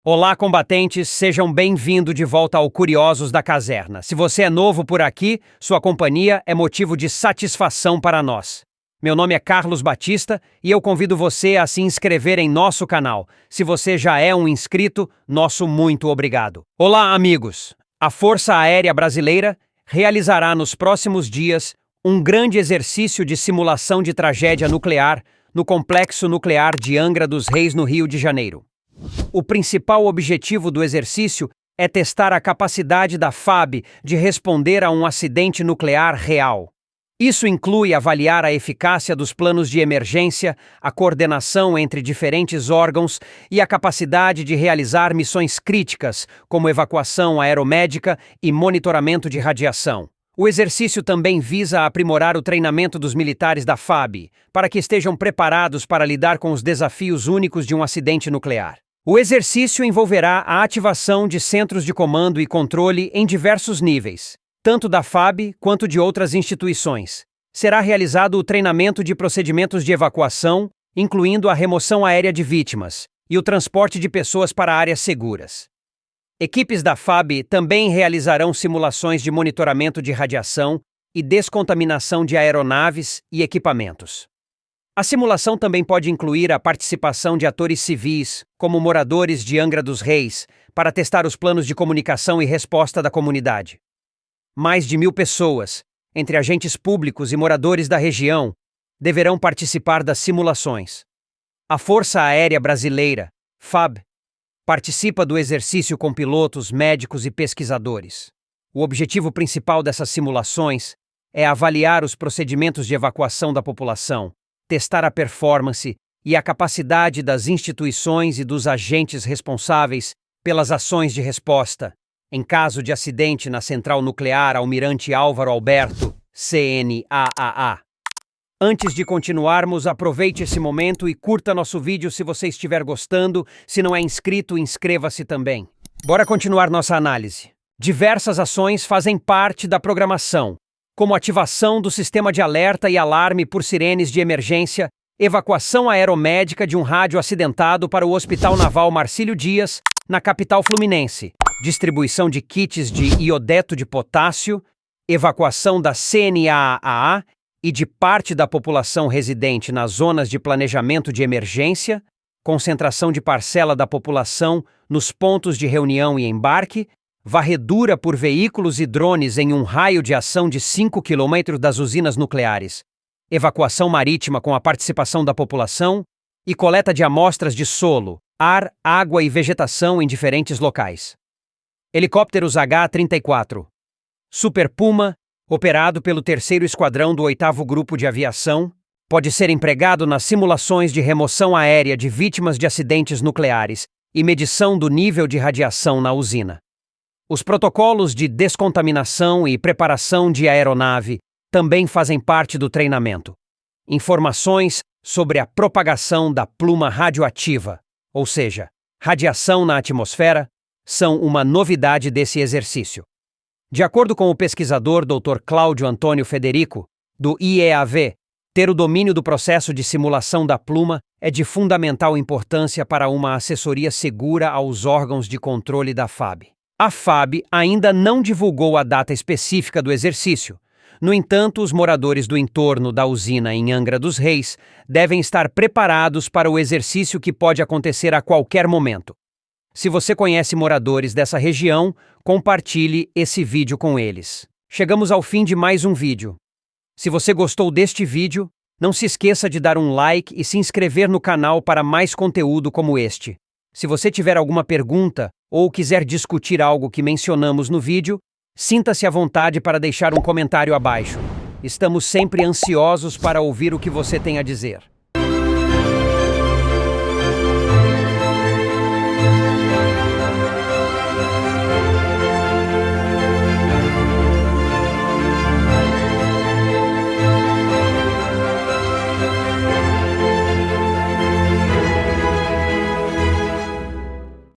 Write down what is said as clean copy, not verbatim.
Olá, combatentes, sejam bem-vindos de volta ao Curiosos da Caserna. Se você é novo por aqui, sua companhia é motivo de satisfação para nós. Meu nome é Carlos Batista e eu convido você a se inscrever em nosso canal. Se você já é um inscrito, nosso muito obrigado. Olá, amigos! A Força Aérea Brasileira realizará nos próximos dias um grande exercício de simulação de tragédia nuclear no Complexo Nuclear de Angra dos Reis, no Rio de Janeiro. O principal objetivo do exercício é testar a capacidade da FAB de responder a um acidente nuclear real. Isso inclui avaliar a eficácia dos planos de emergência, a coordenação entre diferentes órgãos e a capacidade de realizar missões críticas, como evacuação aeromédica e monitoramento de radiação. O exercício também visa aprimorar o treinamento dos militares da FAB, para que estejam preparados para lidar com os desafios únicos de um acidente nuclear. O exercício envolverá a ativação de centros de comando e controle em diversos níveis, tanto da FAB quanto de outras instituições. Será realizado o treinamento de procedimentos de evacuação, incluindo a remoção aérea de vítimas e o transporte de pessoas para áreas seguras. Equipes da FAB também realizarão simulações de monitoramento de radiação e descontaminação de aeronaves e equipamentos. A simulação também pode incluir a participação de atores civis, como moradores de Angra dos Reis, para testar os planos de comunicação e resposta da comunidade. Mais de 1.000 pessoas, entre agentes públicos e moradores da região, deverão participar das simulações. A Força Aérea Brasileira, FAB, participa do exercício com pilotos, médicos e pesquisadores. O objetivo principal dessas simulações é avaliar os procedimentos de evacuação da população, testar a performance e a capacidade das instituições e dos agentes responsáveis pelas ações de resposta, em caso de acidente na Central Nuclear Almirante Álvaro Alberto, CNAAA. Antes de continuarmos, aproveite esse momento e curta nosso vídeo se você estiver gostando. Se não é inscrito, inscreva-se também. Bora continuar nossa análise. Diversas ações fazem parte da programação, como ativação do sistema de alerta e alarme por sirenes de emergência, evacuação aeromédica de um rádio acidentado para o Hospital Naval Marcílio Dias, na capital fluminense, distribuição de kits de iodeto de potássio, evacuação da CNAAA e de parte da população residente nas zonas de planejamento de emergência, concentração de parcela da população nos pontos de reunião e embarque, varredura por veículos e drones em um raio de ação de 5 km das usinas nucleares, evacuação marítima com a participação da população e coleta de amostras de solo, ar, água e vegetação em diferentes locais. Helicópteros H-34. Super Puma, operado pelo 3º Esquadrão do 8º Grupo de Aviação, pode ser empregado nas simulações de remoção aérea de vítimas de acidentes nucleares e medição do nível de radiação na usina. Os protocolos de descontaminação e preparação de aeronave também fazem parte do treinamento. Informações sobre a propagação da pluma radioativa, ou seja, radiação na atmosfera, são uma novidade desse exercício. De acordo com o pesquisador Dr. Cláudio Antônio Federico, do IEAV, ter o domínio do processo de simulação da pluma é de fundamental importância para uma assessoria segura aos órgãos de controle da FAB. A FAB ainda não divulgou a data específica do exercício. No entanto, os moradores do entorno da usina em Angra dos Reis devem estar preparados para o exercício que pode acontecer a qualquer momento. Se você conhece moradores dessa região, compartilhe esse vídeo com eles. Chegamos ao fim de mais um vídeo. Se você gostou deste vídeo, não se esqueça de dar um like e se inscrever no canal para mais conteúdo como este. Se você tiver alguma pergunta ou quiser discutir algo que mencionamos no vídeo, sinta-se à vontade para deixar um comentário abaixo. Estamos sempre ansiosos para ouvir o que você tem a dizer.